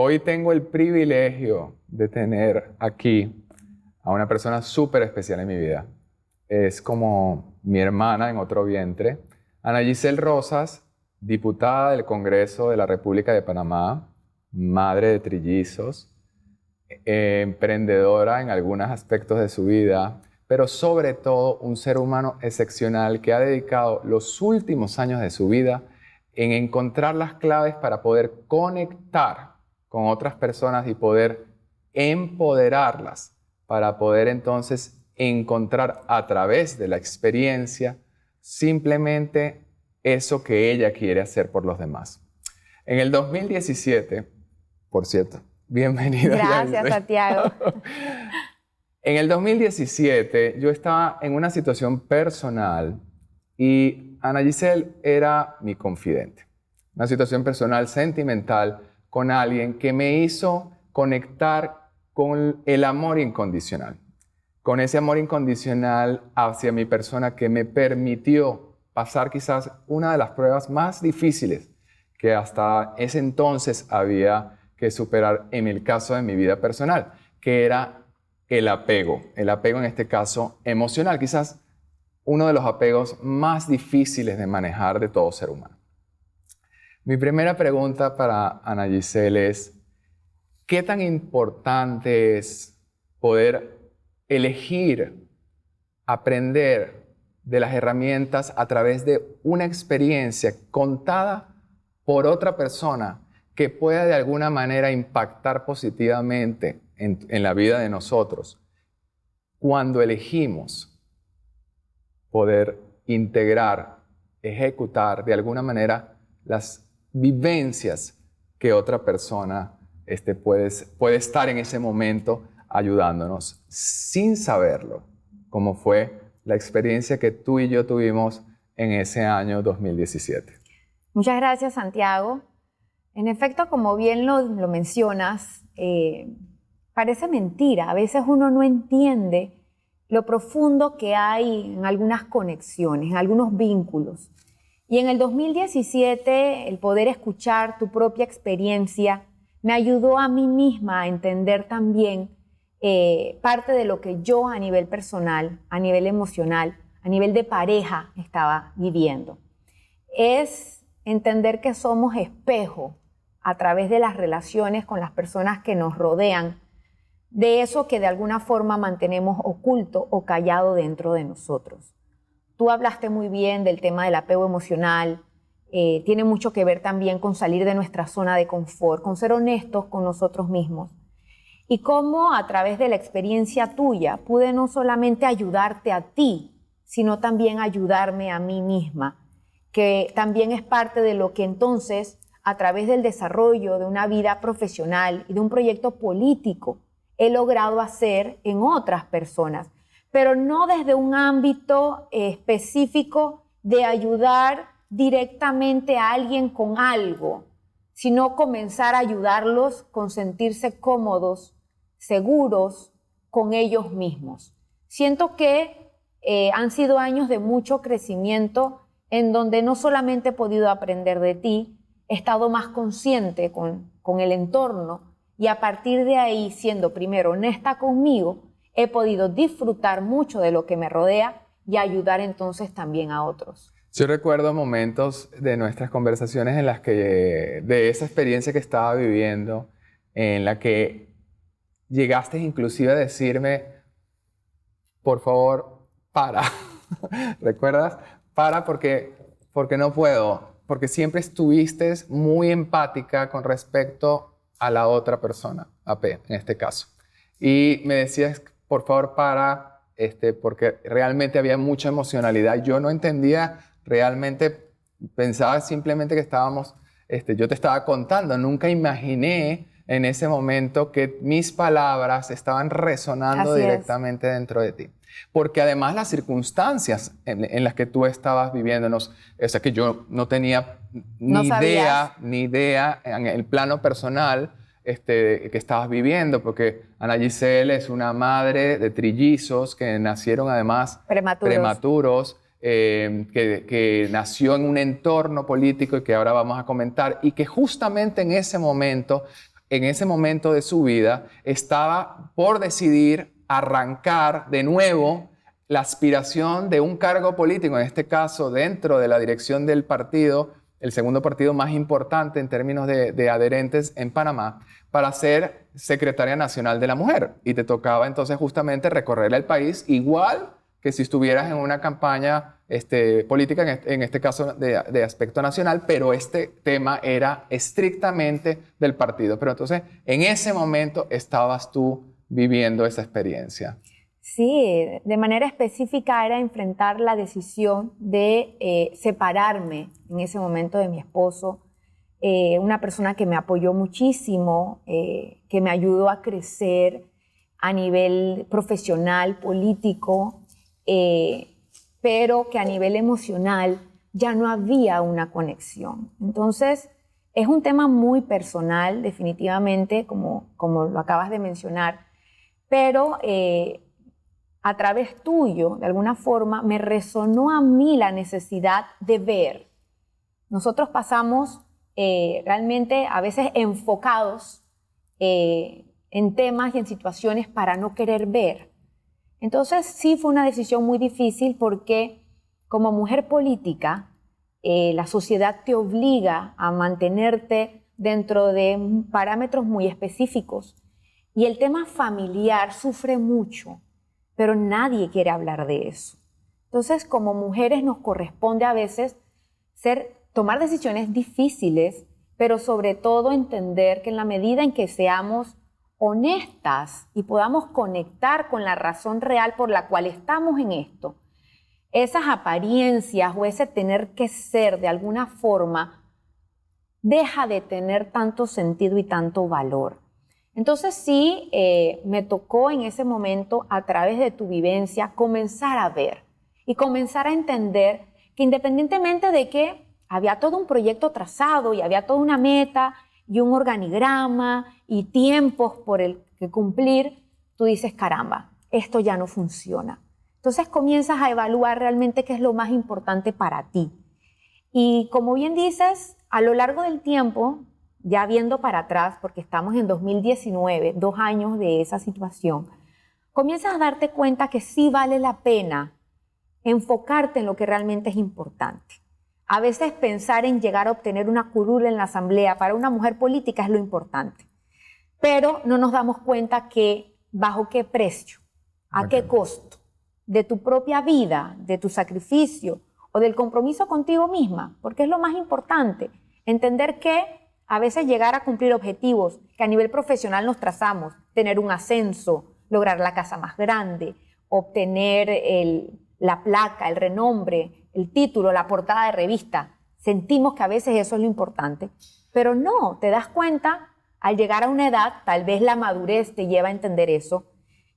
Hoy tengo el privilegio de tener aquí a una persona súper especial en mi vida. Es como mi hermana en otro vientre, Ana Giselle Rosas, diputada del Congreso de la República de Panamá, madre de trillizos, emprendedora en algunos aspectos de su vida, pero sobre todo un ser humano excepcional que ha dedicado los últimos años de su vida en encontrar las claves para poder conectar con otras personas y poder empoderarlas, para poder entonces encontrar a través de la experiencia simplemente eso que ella quiere hacer por los demás. En el 2017, por cierto, bienvenida. Gracias, Santiago. En el 2017 yo estaba en una situación personal y Ana Giselle era mi confidente. Una situación personal sentimental con alguien que me hizo conectar con el amor incondicional. Con ese amor incondicional hacia mi persona que me permitió pasar quizás una de las pruebas más difíciles que hasta ese entonces había que superar en el caso de mi vida personal, que era el apego en este caso emocional, quizás uno de los apegos más difíciles de manejar de todo ser humano. Mi primera pregunta para Ana Giselle es, ¿qué tan importante es poder elegir, aprender de las herramientas a través de una experiencia contada por otra persona que pueda de alguna manera impactar positivamente en la vida de nosotros cuando elegimos poder integrar, ejecutar de alguna manera las vivencias que otra persona puede estar en ese momento ayudándonos sin saberlo, como fue la experiencia que tú y yo tuvimos en ese año 2017. Muchas gracias, Santiago. En efecto, como bien lo mencionas, parece mentira. A veces uno no entiende lo profundo que hay en algunas conexiones, en algunos vínculos. Y en el 2017, el poder escuchar tu propia experiencia me ayudó a mí misma a entender también parte de lo que yo a nivel personal, a nivel emocional, a nivel de pareja estaba viviendo. Es entender que somos espejo a través de las relaciones con las personas que nos rodean, de eso que de alguna forma mantenemos oculto o callado dentro de nosotros. Tú hablaste muy bien del tema del apego emocional, tiene mucho que ver también con salir de nuestra zona de confort, con ser honestos con nosotros mismos. Y cómo a través de la experiencia tuya pude no solamente ayudarte a ti, sino también ayudarme a mí misma, que también es parte de lo que entonces, a través del desarrollo de una vida profesional y de un proyecto político, he logrado hacer en otras personas, pero no desde un ámbito específico de ayudar directamente a alguien con algo, sino comenzar a ayudarlos con sentirse cómodos, seguros con ellos mismos. Siento que han sido años de mucho crecimiento en donde no solamente he podido aprender de ti, he estado más consciente con el entorno y a partir de ahí, siendo primero honesta conmigo, he podido disfrutar mucho de lo que me rodea y ayudar entonces también a otros. Yo recuerdo momentos de nuestras conversaciones en las que, de esa experiencia que estaba viviendo, en la que llegaste inclusive a decirme, por favor, para. ¿Recuerdas? Para porque no puedo. Porque siempre estuviste muy empática con respecto a la otra persona, a P en este caso. Y me decías, por favor, para, porque realmente había mucha emocionalidad. Yo no entendía realmente, pensaba simplemente que estábamos, yo te estaba contando, nunca imaginé en ese momento que mis palabras estaban resonando directamente dentro de ti. Porque además las circunstancias en las que tú estabas viviendo, o sea, que yo no tenía ni idea en el plano personal que estabas viviendo, porque Ana Giselle es una madre de trillizos que nacieron además prematuros que nació en un entorno político y que ahora vamos a comentar, y que justamente en ese momento en ese momento de su vida, estaba por decidir arrancar de nuevo la aspiración de un cargo político, en este caso dentro de la dirección del partido, el segundo partido más importante en términos de adherentes en Panamá, para ser secretaria nacional de la mujer. Y te tocaba entonces justamente recorrer el país igual que si estuvieras en una campaña política, en este caso de aspecto nacional, pero este tema era estrictamente del partido. Pero entonces, en ese momento estabas tú viviendo esa experiencia. Sí, de manera específica era enfrentar la decisión de separarme en ese momento de mi esposo, una persona que me apoyó muchísimo, que me ayudó a crecer a nivel profesional, político, pero que a nivel emocional ya no había una conexión. Entonces, es un tema muy personal, definitivamente, como lo acabas de mencionar, pero a través tuyo, de alguna forma, me resonó a mí la necesidad de ver. Nosotros pasamos realmente a veces enfocados en temas y en situaciones para no querer ver. Entonces sí fue una decisión muy difícil porque como mujer política, la sociedad te obliga a mantenerte dentro de parámetros muy específicos y el tema familiar sufre mucho, pero nadie quiere hablar de eso. Entonces, como mujeres nos corresponde a veces tomar decisiones difíciles, pero sobre todo entender que en la medida en que seamos honestas y podamos conectar con la razón real por la cual estamos en esto, esas apariencias o ese tener que ser de alguna forma deja de tener tanto sentido y tanto valor. Entonces sí, me tocó en ese momento, a través de tu vivencia, comenzar a ver y comenzar a entender que independientemente de que había todo un proyecto trazado y había toda una meta y un organigrama y tiempos por el que cumplir, tú dices, caramba, esto ya no funciona. Entonces comienzas a evaluar realmente qué es lo más importante para ti. Y como bien dices, a lo largo del tiempo, ya viendo para atrás, porque estamos en 2019, 2 años de esa situación, comienzas a darte cuenta que sí vale la pena enfocarte en lo que realmente es importante. A veces pensar en llegar a obtener una curul en la asamblea para una mujer política es lo importante, pero no nos damos cuenta que bajo qué precio, a qué costo, de tu propia vida, de tu sacrificio o del compromiso contigo misma, porque es lo más importante, entender que a veces llegar a cumplir objetivos que a nivel profesional nos trazamos, tener un ascenso, lograr la casa más grande, obtener la placa, el renombre, el título, la portada de revista, sentimos que a veces eso es lo importante, pero no, te das cuenta al llegar a una edad, tal vez la madurez te lleva a entender eso,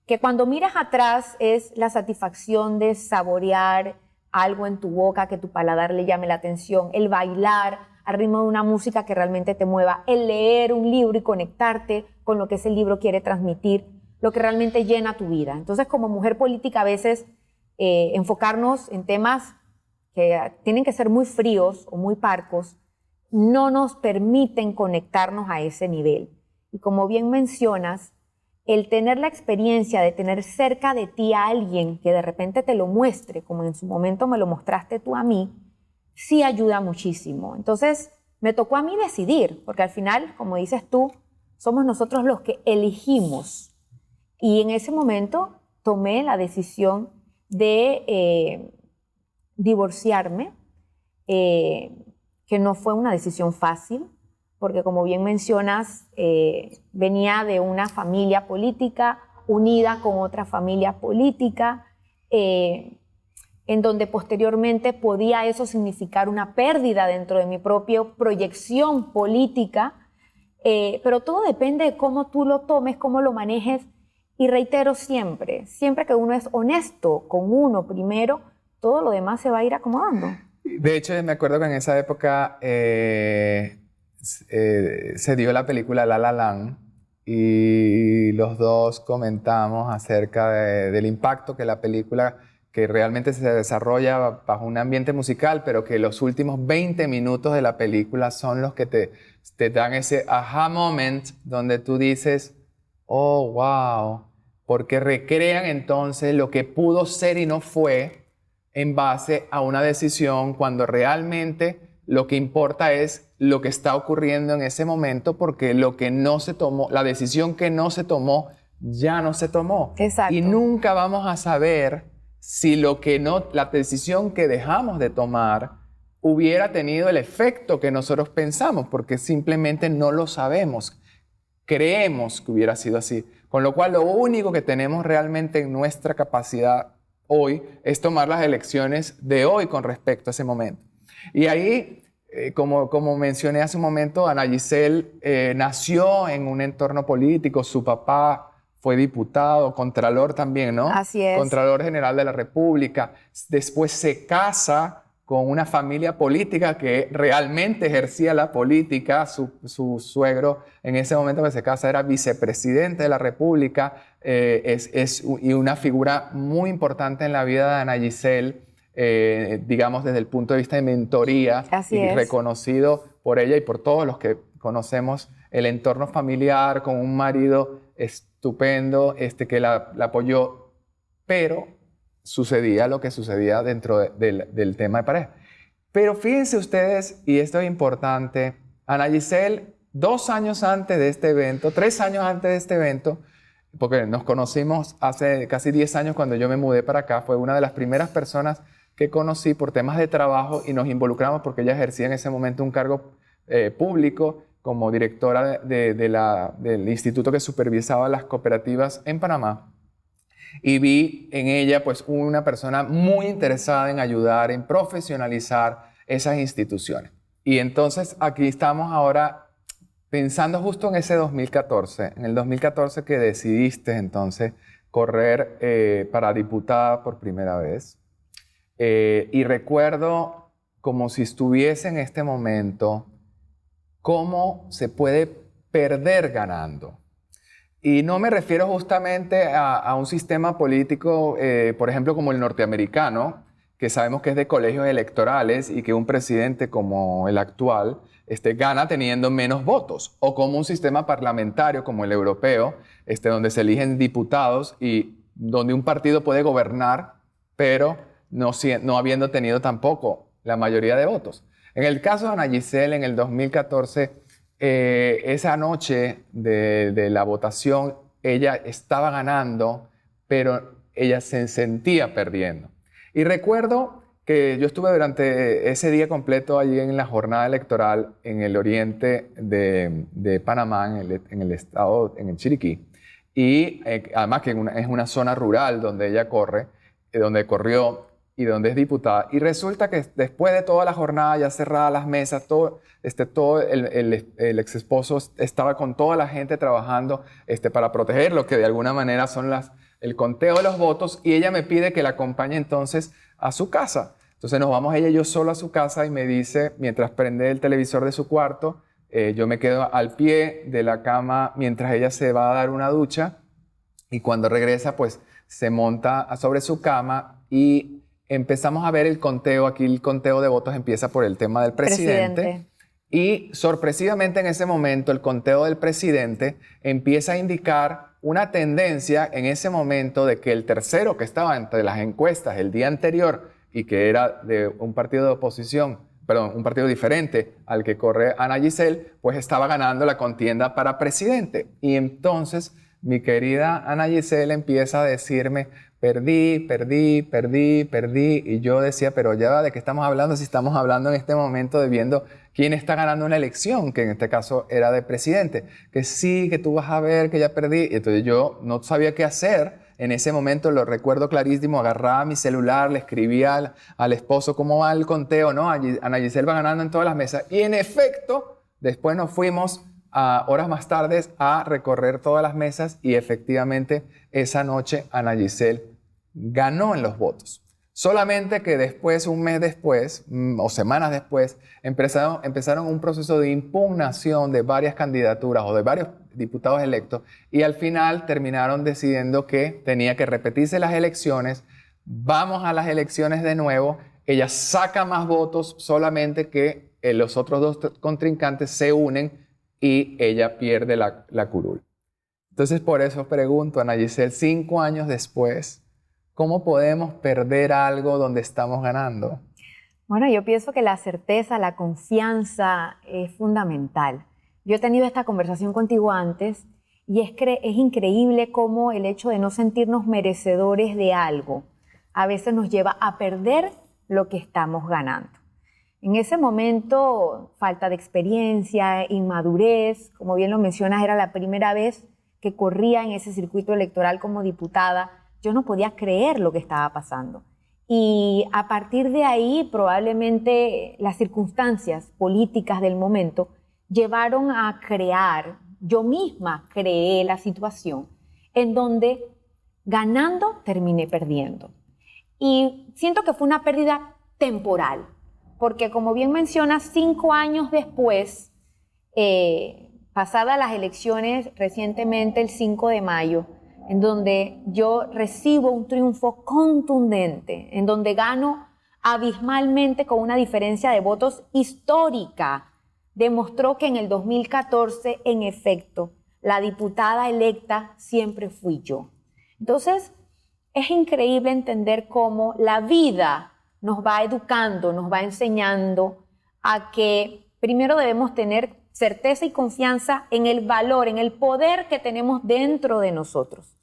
que cuando miras atrás es la satisfacción de saborear algo en tu boca que tu paladar le llame la atención, el bailar al ritmo de una música que realmente te mueva, el leer un libro y conectarte con lo que ese libro quiere transmitir, lo que realmente llena tu vida. Entonces, como mujer política, a veces enfocarnos en temas que tienen que ser muy fríos o muy parcos, no nos permiten conectarnos a ese nivel. Y como bien mencionas, el tener la experiencia de tener cerca de ti a alguien que de repente te lo muestre, como en su momento me lo mostraste tú a mí, sí ayuda muchísimo. Entonces, me tocó a mí decidir, porque al final, como dices tú, somos nosotros los que elegimos. Y en ese momento tomé la decisión de divorciarme, que no fue una decisión fácil, porque como bien mencionas, venía de una familia política unida con otra familia política, en donde posteriormente podía eso significar una pérdida dentro de mi propia proyección política, pero todo depende de cómo tú lo tomes, cómo lo manejes, y reitero siempre que uno es honesto con uno primero, todo lo demás se va a ir acomodando. De hecho, me acuerdo que en esa época se dio la película La La Land y los dos comentamos acerca del impacto que la película que realmente se desarrolla bajo un ambiente musical, pero que los últimos 20 minutos de la película son los que te dan ese aha moment donde tú dices, oh, wow, porque recrean entonces lo que pudo ser y no fue en base a una decisión cuando realmente lo que importa es lo que está ocurriendo en ese momento, porque lo que no se tomó, la decisión que no se tomó, ya no se tomó. Exacto. Y nunca vamos a saber si la decisión que dejamos de tomar hubiera tenido el efecto que nosotros pensamos, porque simplemente no lo sabemos. Creemos que hubiera sido así. Con lo cual, lo único que tenemos realmente en nuestra capacidad hoy es tomar las elecciones de hoy con respecto a ese momento. Y ahí, como mencioné hace un momento, Ana Giselle nació en un entorno político. Su papá fue diputado, contralor también, ¿no? Así es. Contralor General de la República. Después se casa con una familia política que realmente ejercía la política. Su suegro en ese momento que se casa era vicepresidente de la República y una figura muy importante en la vida de Ana Giselle, digamos desde el punto de vista de mentoría. Así es. Reconocido por ella y por todos los que conocemos el entorno familiar, con un marido estupendo que la apoyó, pero sucedía lo que sucedía dentro del tema de pareja. Pero fíjense ustedes, y esto es importante, Ana Giselle, 2 años antes de este evento, 3 años antes de este evento, porque nos conocimos hace casi 10 años cuando yo me mudé para acá, fue una de las primeras personas que conocí por temas de trabajo y nos involucramos porque ella ejercía en ese momento un cargo público como directora del instituto que supervisaba las cooperativas en Panamá. Y vi en ella pues una persona muy interesada en ayudar, en profesionalizar esas instituciones. Y entonces aquí estamos ahora pensando justo en ese 2014, en el 2014 que decidiste entonces correr para diputada por primera vez. Y recuerdo como si estuviese en este momento cómo se puede perder ganando. Y no me refiero justamente a un sistema político, por ejemplo, como el norteamericano, que sabemos que es de colegios electorales y que un presidente como el actual gana teniendo menos votos, o como un sistema parlamentario como el europeo, donde se eligen diputados y donde un partido puede gobernar, pero no habiendo tenido tampoco la mayoría de votos. En el caso de Ana Giselle, en el 2014, esa noche de la votación, ella estaba ganando, pero ella se sentía perdiendo. Y recuerdo que yo estuve durante ese día completo allí en la jornada electoral en el oriente de Panamá, en el estado, en el Chiriquí. Y además que es una zona rural donde ella donde corrió y donde es diputada. Y resulta que después de toda la jornada, ya cerradas las mesas, todo el ex esposo estaba con toda la gente trabajando para proteger lo que de alguna manera son el conteo de los votos, y ella me pide que la acompañe entonces a su casa. Entonces nos vamos ella y yo solo a su casa, y me dice, mientras prende el televisor de su cuarto, yo me quedo al pie de la cama mientras ella se va a dar una ducha, y cuando regresa pues se monta sobre su cama y empezamos a ver el conteo. Aquí el conteo de votos empieza por el tema del presidente. Y sorpresivamente en ese momento el conteo del presidente empieza a indicar una tendencia en ese momento de que el tercero que estaba entre las encuestas el día anterior y que era de un partido de oposición, perdón, un partido diferente al que corre Ana Giselle, pues estaba ganando la contienda para presidente. Y entonces mi querida Ana Giselle empieza a decirme, perdí. Y yo decía, pero ya ¿de qué estamos hablando? Si estamos hablando en este momento de viendo quién está ganando una elección, que en este caso era de presidente. Que sí, que tú vas a ver que ya perdí. Y entonces yo no sabía qué hacer. En ese momento lo recuerdo clarísimo, agarraba mi celular, le escribía al esposo cómo va el conteo, ¿no? Ana Giselle va ganando en todas las mesas. Y en efecto, después nos fuimos horas más tarde a recorrer todas las mesas y efectivamente esa noche Ana Giselle ganó en los votos. Solamente que después, un mes después o semanas después, empezaron un proceso de impugnación de varias candidaturas o de varios diputados electos, y al final terminaron decidiendo que tenía que repetirse las elecciones vamos a las elecciones de nuevo, ella saca más votos solamente que los otros dos contrincantes se unen y ella pierde la curul. Entonces, por eso pregunto, Ana Giselle, 5 años después, ¿cómo podemos perder algo donde estamos ganando? Bueno, yo pienso que la certeza, la confianza es fundamental. Yo he tenido esta conversación contigo antes y es increíble cómo el hecho de no sentirnos merecedores de algo a veces nos lleva a perder lo que estamos ganando. En ese momento, falta de experiencia, inmadurez, como bien lo mencionas, era la primera vez que corría en ese circuito electoral como diputada. Yo no podía creer lo que estaba pasando. Y a partir de ahí, probablemente las circunstancias políticas del momento llevaron a crear, yo misma creé la situación en donde ganando terminé perdiendo. Y siento que fue una pérdida temporal, porque como bien mencionas, 5 años después, pasadas las elecciones recientemente el 5 de mayo, en donde yo recibo un triunfo contundente, en donde gano abismalmente con una diferencia de votos histórica, demostró que en el 2014, en efecto, la diputada electa siempre fui yo. Entonces, es increíble entender cómo la vida nos va educando, nos va enseñando a que primero debemos tener certeza y confianza en el valor, en el poder que tenemos dentro de nosotros.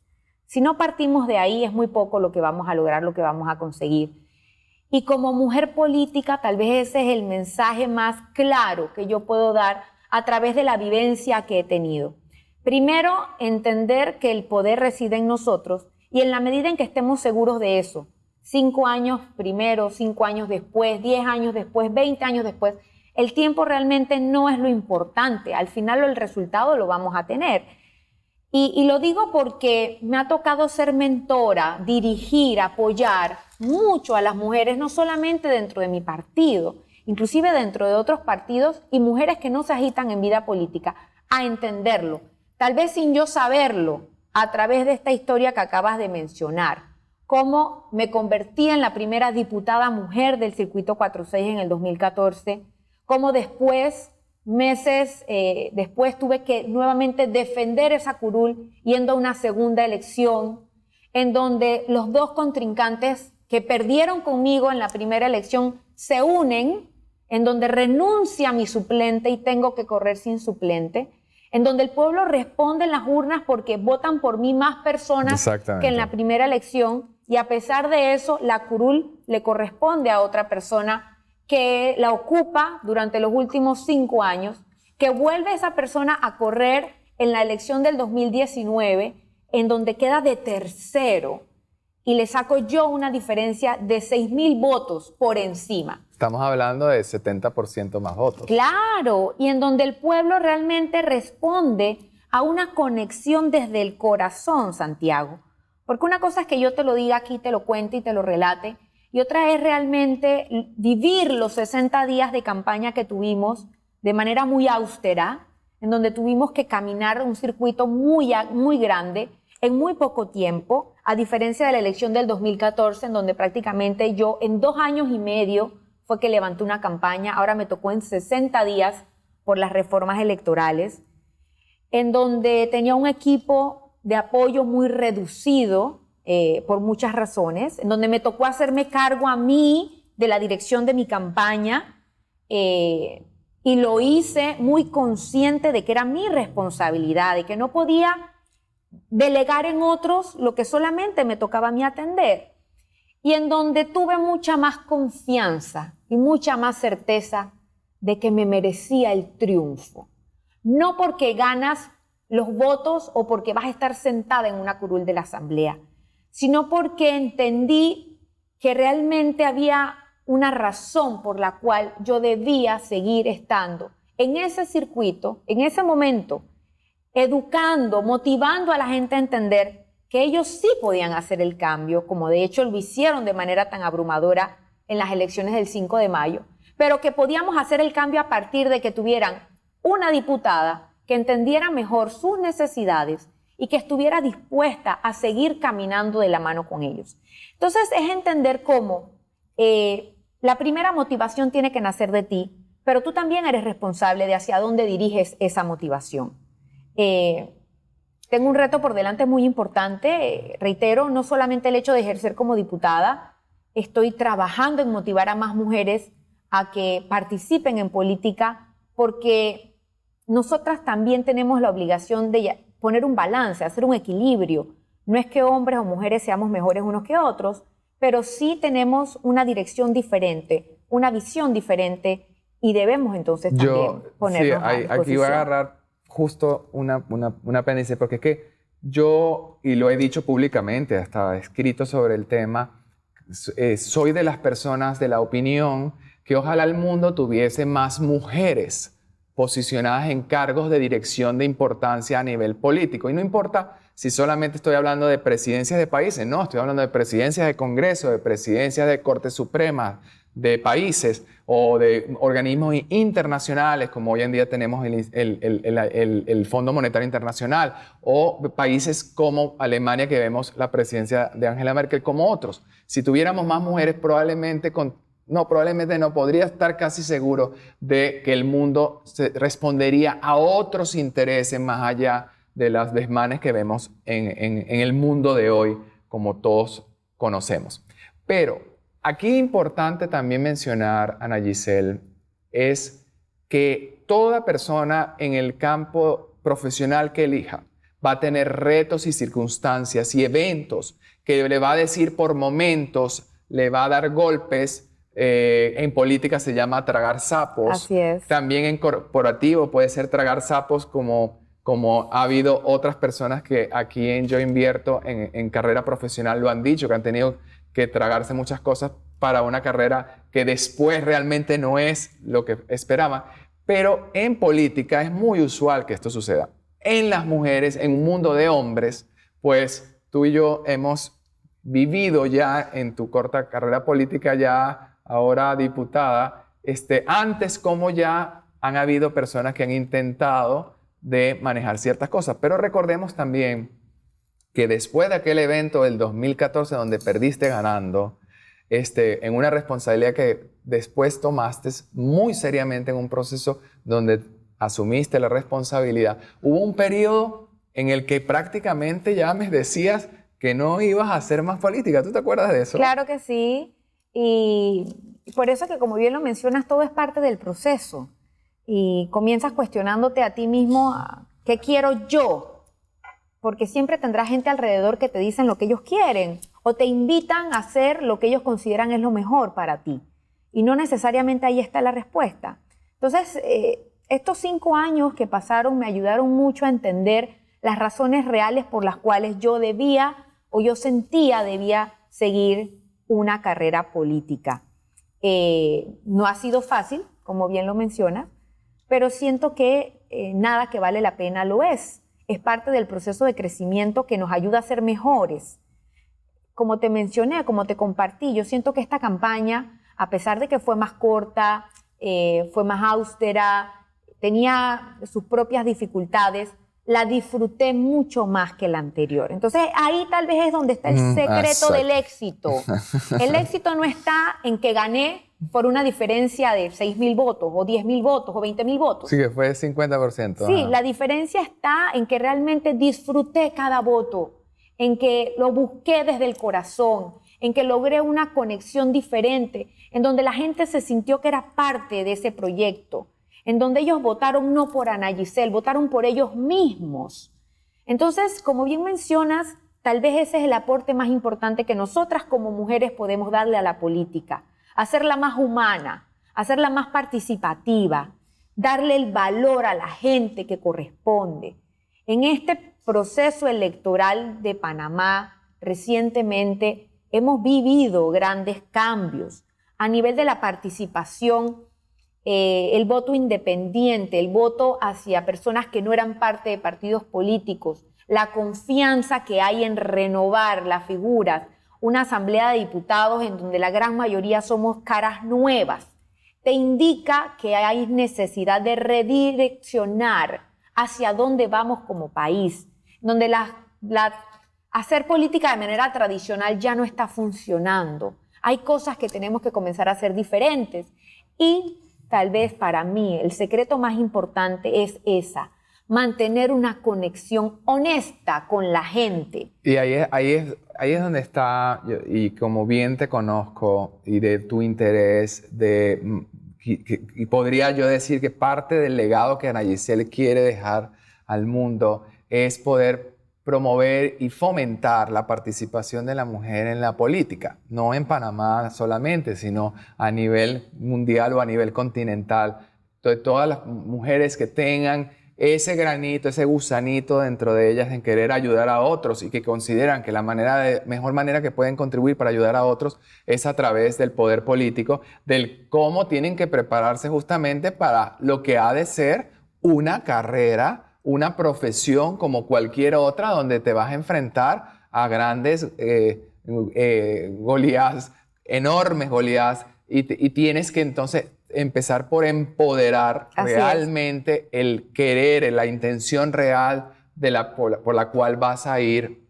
Si no partimos de ahí, es muy poco lo que vamos a lograr, lo que vamos a conseguir. Y como mujer política, tal vez ese es el mensaje más claro que yo puedo dar a través de la vivencia que he tenido. Primero, entender que el poder reside en nosotros y en la medida en que estemos seguros de eso, 5 años primero, 5 años después, 10 años después, 20 años después, el tiempo realmente no es lo importante. Al final el resultado lo vamos a tener. Y lo digo porque me ha tocado ser mentora, dirigir, apoyar mucho a las mujeres, no solamente dentro de mi partido, inclusive dentro de otros partidos y mujeres que no se agitan en vida política, a entenderlo. Tal vez sin yo saberlo, a través de esta historia que acabas de mencionar, cómo me convertí en la primera diputada mujer del Circuito 46 en el 2014, cómo después, meses después, tuve que nuevamente defender esa curul yendo a una segunda elección, en donde los dos contrincantes que perdieron conmigo en la primera elección se unen, en donde renuncia mi suplente y tengo que correr sin suplente, en donde el pueblo responde en las urnas porque votan por mí más personas que en la primera elección, y a pesar de eso, la curul le corresponde a otra persona que la ocupa durante los últimos 5 años, que vuelve esa persona a correr en la elección del 2019, en donde queda de tercero, y le saco yo una diferencia de 6,000 votos por encima. Estamos hablando de 70% más votos. Claro, y en donde el pueblo realmente responde a una conexión desde el corazón, Santiago. Porque una cosa es que yo te lo diga aquí, te lo cuente y te lo relate, y otra es realmente vivir los 60 días de campaña que tuvimos de manera muy austera, en donde tuvimos que caminar un circuito muy grande en muy poco tiempo, a diferencia de la elección del 2014, en donde prácticamente yo en 2 años y medio fue que levanté una campaña. Ahora me tocó en 60 días por las reformas electorales, en donde tenía un equipo de apoyo muy reducido, por muchas razones, en donde me tocó hacerme cargo a mí de la dirección de mi campaña, y lo hice muy consciente de que era mi responsabilidad, de que no podía delegar en otros lo que solamente me tocaba a mí atender, y en donde tuve mucha más confianza y mucha más certeza de que me merecía el triunfo. No porque ganas los votos o porque vas a estar sentada en una curul de la asamblea, sino porque entendí que realmente había una razón por la cual yo debía seguir estando en ese circuito, en ese momento, educando, motivando a la gente a entender que ellos sí podían hacer el cambio, como de hecho lo hicieron de manera tan abrumadora en las elecciones del 5 de mayo, pero que podíamos hacer el cambio a partir de que tuvieran una diputada que entendiera mejor sus necesidades y que estuviera dispuesta a seguir caminando de la mano con ellos. Entonces es entender cómo la primera motivación tiene que nacer de ti, pero tú también eres responsable de hacia dónde diriges esa motivación. Tengo un reto por delante muy importante, reitero, no solamente el hecho de ejercer como diputada, estoy trabajando en motivar a más mujeres a que participen en política, porque nosotras también tenemos la obligación de poner un balance, hacer un equilibrio. No es que hombres o mujeres seamos mejores unos que otros, pero sí tenemos una dirección diferente, una visión diferente, y debemos entonces también ponernos a disposición. Aquí voy a agarrar justo una apéndice, porque es que yo, y lo he dicho públicamente, hasta he escrito sobre el tema, soy de las personas de la opinión que ojalá el mundo tuviese más mujeres posicionadas en cargos de dirección de importancia a nivel político. Y no importa si solamente estoy hablando de presidencias de países, no, estoy hablando de presidencias de Congreso, de presidencias de Cortes Supremas, de países o de organismos internacionales, como hoy en día tenemos el Fondo Monetario Internacional, o países como Alemania, que vemos la presidencia de Angela Merkel, como otros. Si tuviéramos más mujeres, probablemente no, podría estar casi seguro de que el mundo respondería a otros intereses más allá de las desmanes que vemos en el mundo de hoy, como todos conocemos. Pero aquí es importante también mencionar, Ana Giselle, es que toda persona en el campo profesional que elija va a tener retos y circunstancias y eventos que le va a decir por momentos, le va a dar golpes. En política se llama tragar sapos. Así es. También en corporativo puede ser tragar sapos, como ha habido otras personas que aquí en Yo Invierto en carrera profesional lo han dicho, que han tenido que tragarse muchas cosas para una carrera que después realmente no es lo que esperaban. Pero en política es muy usual que esto suceda. En las mujeres, en un mundo de hombres, pues tú y yo hemos vivido ya en tu corta carrera política, ya ahora diputada, antes como ya han habido personas que han intentado de manejar ciertas cosas. Pero recordemos también que después de aquel evento del 2014 donde perdiste ganando, en una responsabilidad que después tomaste muy seriamente en un proceso donde asumiste la responsabilidad, hubo un periodo en el que prácticamente ya me decías que no ibas a hacer más política. ¿Tú te acuerdas de eso? Claro que sí. Y por eso que, como bien lo mencionas, todo es parte del proceso. Y comienzas cuestionándote a ti mismo, ¿qué quiero yo? Porque siempre tendrás gente alrededor que te dicen lo que ellos quieren o te invitan a hacer lo que ellos consideran es lo mejor para ti. Y no necesariamente ahí está la respuesta. Entonces, estos 5 años que pasaron me ayudaron mucho a entender las razones reales por las cuales yo debía seguir una carrera política. No ha sido fácil, como bien lo mencionas, pero siento que nada que vale la pena lo es. Es parte del proceso de crecimiento que nos ayuda a ser mejores. Como te mencioné, como te compartí, yo siento que esta campaña, a pesar de que fue más corta, fue más austera, tenía sus propias dificultades, la disfruté mucho más que la anterior. Entonces, ahí tal vez es donde está el secreto del éxito. El éxito no está en que gané por una diferencia de 6,000 votos, o 10,000 votos, o 20,000 votos. Sí, que fue 50%. Sí, la diferencia está en que realmente disfruté cada voto, en que lo busqué desde el corazón, en que logré una conexión diferente, en donde la gente se sintió que era parte de ese proyecto, en donde ellos votaron no por Ana Giselle, votaron por ellos mismos. Entonces, como bien mencionas, tal vez ese es el aporte más importante que nosotras como mujeres podemos darle a la política, hacerla más humana, hacerla más participativa, darle el valor a la gente que corresponde. En este proceso electoral de Panamá, recientemente hemos vivido grandes cambios a nivel de la participación. El voto independiente, el voto hacia personas que no eran parte de partidos políticos, la confianza que hay en renovar las figuras, una asamblea de diputados en donde la gran mayoría somos caras nuevas, te indica que hay necesidad de redireccionar hacia dónde vamos como país, donde hacer política de manera tradicional ya no está funcionando. Hay cosas que tenemos que comenzar a hacer diferentes. Y tal vez para mí el secreto más importante es mantener una conexión honesta con la gente. Y ahí es donde está, y como bien te conozco, y de tu interés, y podría yo decir que parte del legado que Ana Giselle quiere dejar al mundo es poder promover y fomentar la participación de la mujer en la política, no en Panamá solamente, sino a nivel mundial o a nivel continental. Entonces, todas las mujeres que tengan ese granito, ese gusanito dentro de ellas en querer ayudar a otros y que consideran que la mejor manera que pueden contribuir para ayudar a otros es a través del poder político, del cómo tienen que prepararse justamente para lo que ha de ser una carrera, una profesión como cualquier otra, donde te vas a enfrentar a grandes Goliaths, enormes Goliaths, y tienes que entonces empezar por empoderar realmente el querer, la intención real por la cual vas a ir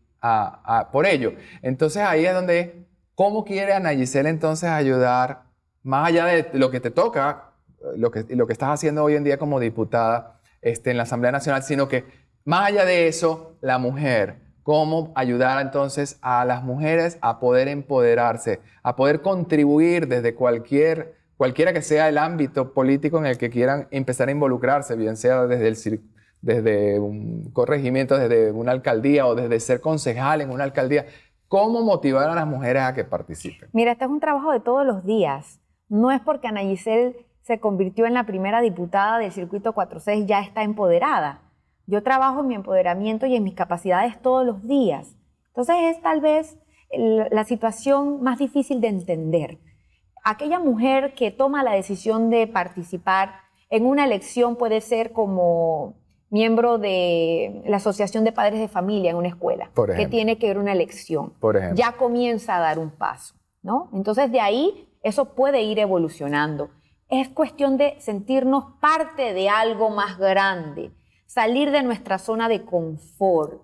por ello. Entonces ahí es donde, ¿cómo quiere Ana Giselle entonces ayudar, más allá de lo que te toca, lo que estás haciendo hoy en día como diputada en la Asamblea Nacional, sino que más allá de eso, la mujer, cómo ayudar entonces a las mujeres a poder empoderarse, a poder contribuir desde cualquiera que sea el ámbito político en el que quieran empezar a involucrarse, bien sea desde un corregimiento, desde una alcaldía o desde ser concejal en una alcaldía. ¿Cómo motivar a las mujeres a que participen? Mira, este es un trabajo de todos los días. No es porque Ana Giselle se convirtió en la primera diputada del Circuito 46, ya está empoderada. Yo trabajo en mi empoderamiento y en mis capacidades todos los días. Entonces es tal vez la situación más difícil de entender. Aquella mujer que toma la decisión de participar en una elección puede ser como miembro de la Asociación de Padres de Familia en una escuela, que tiene que ver una elección. Por ejemplo. Ya comienza a dar un paso, ¿no? Entonces de ahí eso puede ir evolucionando. Es cuestión de sentirnos parte de algo más grande, salir de nuestra zona de confort,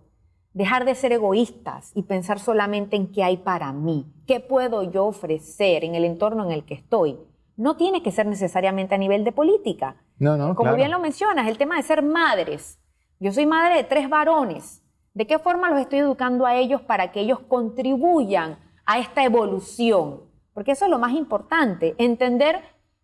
dejar de ser egoístas y pensar solamente en qué hay para mí, qué puedo yo ofrecer en el entorno en el que estoy. No tiene que ser necesariamente a nivel de política. Como bien lo mencionas, el tema de ser madres. Yo soy madre de 3 varones. ¿De qué forma los estoy educando a ellos para que ellos contribuyan a esta evolución? Porque eso es lo más importante, entender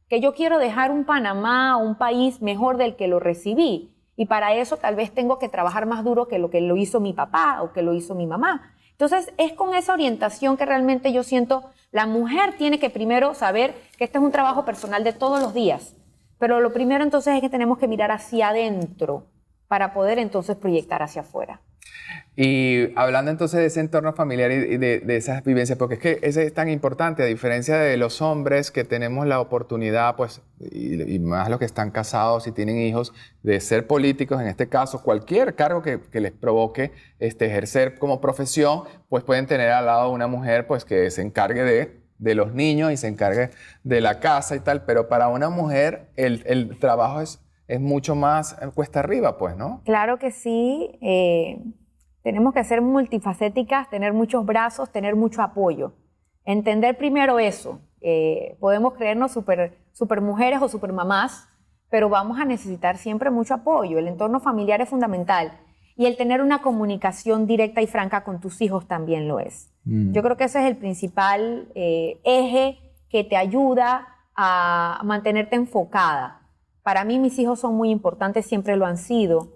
que yo quiero dejar un Panamá, un país mejor del que lo recibí. Y para eso tal vez tengo que trabajar más duro que lo hizo mi papá o que lo hizo mi mamá. Entonces es con esa orientación que realmente yo siento, la mujer tiene que primero saber que este es un trabajo personal de todos los días. Pero lo primero entonces es que tenemos que mirar hacia adentro para poder entonces proyectar hacia afuera. Y hablando entonces de ese entorno familiar y de esas vivencias, porque es que ese es tan importante, a diferencia de los hombres que tenemos la oportunidad, pues, y más los que están casados y tienen hijos, de ser políticos, en este caso, cualquier cargo que les provoque ejercer como profesión, pues pueden tener al lado una mujer pues, que se encargue de los niños y se encargue de la casa y tal, pero para una mujer el trabajo es mucho más cuesta arriba, pues, ¿no? Claro que sí. Tenemos que ser multifacéticas, tener muchos brazos, tener mucho apoyo. Entender primero eso. Podemos creernos super mujeres o super mamás, pero vamos a necesitar siempre mucho apoyo. El entorno familiar es fundamental. Y el tener una comunicación directa y franca con tus hijos también lo es. Yo creo que ese es el principal eje que te ayuda a mantenerte enfocada. Para mí mis hijos son muy importantes, siempre lo han sido.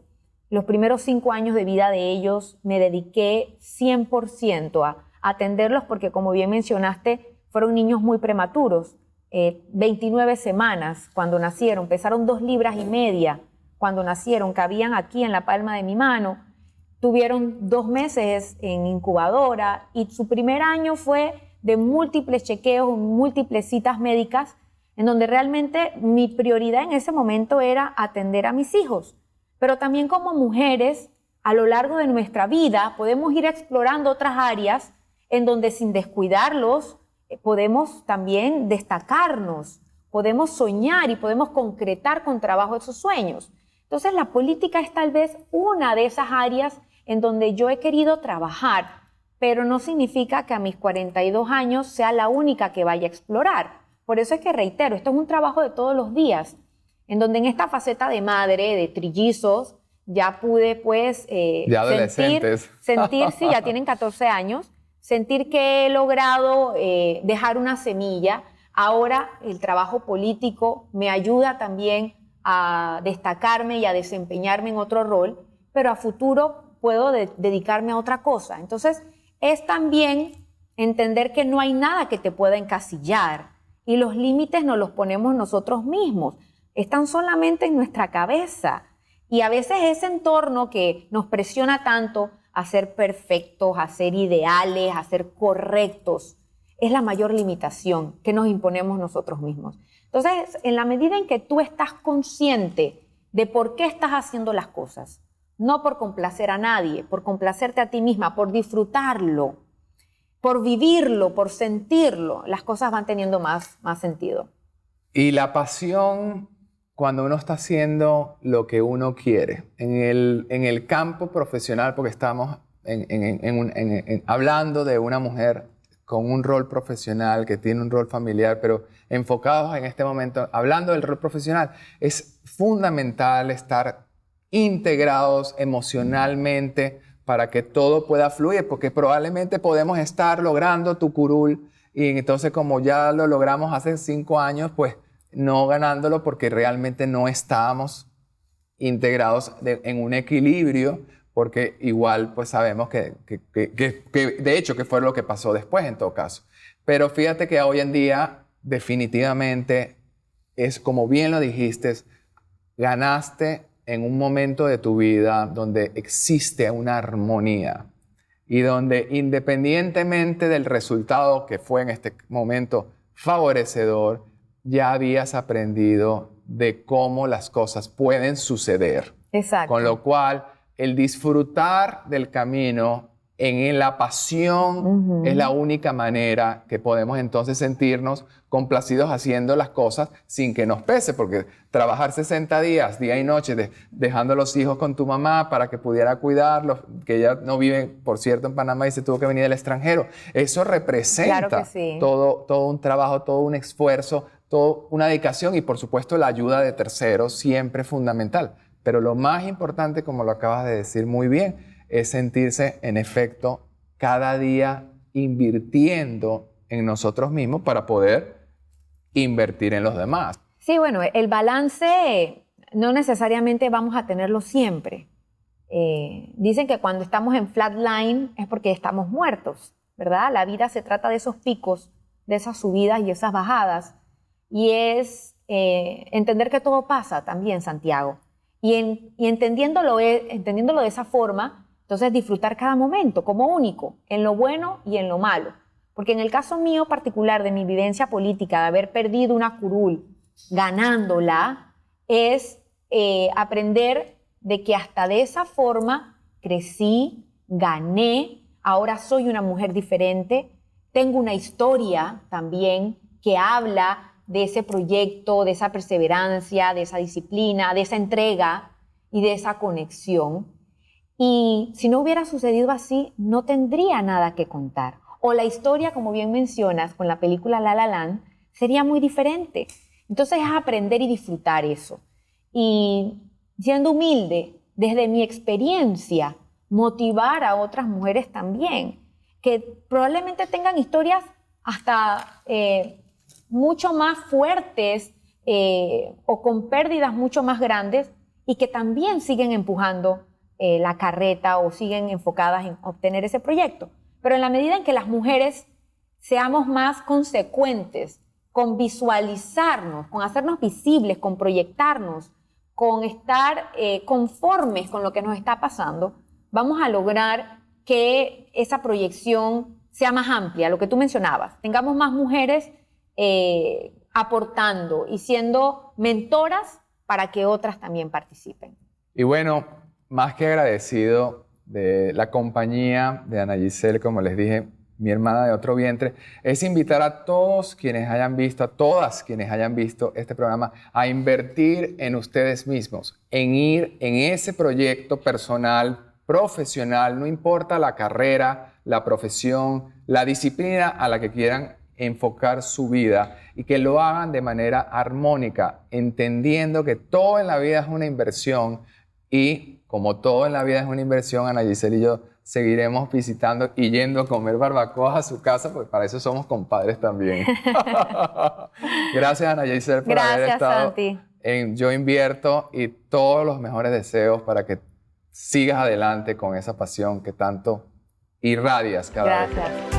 Los primeros 5 años de vida de ellos me dediqué 100% a atenderlos porque, como bien mencionaste, fueron niños muy prematuros. 29 semanas cuando nacieron, pesaron 2,5 libras cuando nacieron, cabían aquí en la palma de mi mano. Tuvieron 2 meses en incubadora y su primer año fue de múltiples chequeos, múltiples citas médicas, en donde realmente mi prioridad en ese momento era atender a mis hijos. Pero también como mujeres, a lo largo de nuestra vida, podemos ir explorando otras áreas en donde sin descuidarlos, podemos también destacarnos, podemos soñar y podemos concretar con trabajo esos sueños. Entonces la política es tal vez una de esas áreas en donde yo he querido trabajar, pero no significa que a mis 42 años sea la única que vaya a explorar. Por eso es que reitero, esto es un trabajo de todos los días, en donde en esta faceta de madre, de trillizos, ya pude pues de adolescentes. sentir, sí, ya tienen 14 años, sentir que he logrado dejar una semilla. Ahora el trabajo político me ayuda también a destacarme y a desempeñarme en otro rol, pero a futuro puedo dedicarme a otra cosa. Entonces, es también entender que no hay nada que te pueda encasillar y los límites nos los ponemos nosotros mismos. Están solamente en nuestra cabeza. Y a veces ese entorno que nos presiona tanto a ser perfectos, a ser ideales, a ser correctos, es la mayor limitación que nos imponemos nosotros mismos. Entonces, en la medida en que tú estás consciente de por qué estás haciendo las cosas, no por complacer a nadie, por complacerte a ti misma, por disfrutarlo, por vivirlo, por sentirlo, las cosas van teniendo más sentido. Y la pasión, cuando uno está haciendo lo que uno quiere, en el campo profesional, porque estamos hablando de una mujer con un rol profesional, que tiene un rol familiar, pero enfocados en este momento, hablando del rol profesional, es fundamental estar integrados emocionalmente para que todo pueda fluir, porque probablemente podemos estar logrando tu curul y entonces como ya lo logramos hace 5 años, pues no ganándolo porque realmente no estábamos integrados en un equilibrio, porque igual pues sabemos que de hecho que fue lo que pasó después en todo caso. Pero fíjate que hoy en día definitivamente es como bien lo dijiste, ganaste en un momento de tu vida donde existe una armonía y donde independientemente del resultado que fue en este momento favorecedor, ya habías aprendido de cómo las cosas pueden suceder. Exacto. Con lo cual, el disfrutar del camino en la pasión es la única manera que podemos entonces sentirnos complacidos haciendo las cosas sin que nos pese, porque trabajar 60 días, día y noche, dejando a los hijos con tu mamá para que pudiera cuidarlos, que ella no vive, por cierto, en Panamá y se tuvo que venir del extranjero, eso representa Claro que sí. todo un trabajo, todo un esfuerzo, toda una dedicación y, por supuesto, la ayuda de terceros siempre fundamental. Pero lo más importante, como lo acabas de decir muy bien, es sentirse, en efecto, cada día invirtiendo en nosotros mismos para poder invertir en los demás. Sí, bueno, el balance no necesariamente vamos a tenerlo siempre. Dicen que cuando estamos en flatline es porque estamos muertos, ¿verdad? La vida se trata de esos picos, de esas subidas y esas bajadas. Y es entender que todo pasa también, Santiago. Y entendiéndolo de esa forma, entonces disfrutar cada momento como único, en lo bueno y en lo malo. Porque en el caso mío particular de mi vivencia política, de haber perdido una curul ganándola, es aprender de que hasta de esa forma crecí, gané, ahora soy una mujer diferente, tengo una historia también que habla de ese proyecto, de esa perseverancia, de esa disciplina, de esa entrega y de esa conexión. Y si no hubiera sucedido así, no tendría nada que contar. O la historia, como bien mencionas, con la película La La Land, sería muy diferente. Entonces es aprender y disfrutar eso. Y siendo humilde, desde mi experiencia, motivar a otras mujeres también, que probablemente tengan historias hasta mucho más fuertes o con pérdidas mucho más grandes y que también siguen empujando la carreta o siguen enfocadas en obtener ese proyecto. Pero en la medida en que las mujeres seamos más consecuentes con visualizarnos, con hacernos visibles, con proyectarnos, con estar conformes con lo que nos está pasando, vamos a lograr que esa proyección sea más amplia, lo que tú mencionabas. Tengamos más mujeres aportando y siendo mentoras para que otras también participen. Y bueno, más que agradecido de la compañía de Ana Giselle, como les dije, mi hermana de otro vientre, es invitar a todos quienes hayan visto, a todas quienes hayan visto este programa, a invertir en ustedes mismos, en ir en ese proyecto personal, profesional, no importa la carrera, la profesión, la disciplina a la que quieran enfocar su vida, y que lo hagan de manera armónica, entendiendo que todo en la vida es una inversión, y como todo en la vida es una inversión, Ana Giselle y yo seguiremos visitando y yendo a comer barbacoas a su casa, porque para eso somos compadres también. Gracias, Ana Giselle, por haber estado Santi. en Yo Invierto, y todos los mejores deseos para que sigas adelante con esa pasión que tanto irradias cada vez. Gracias.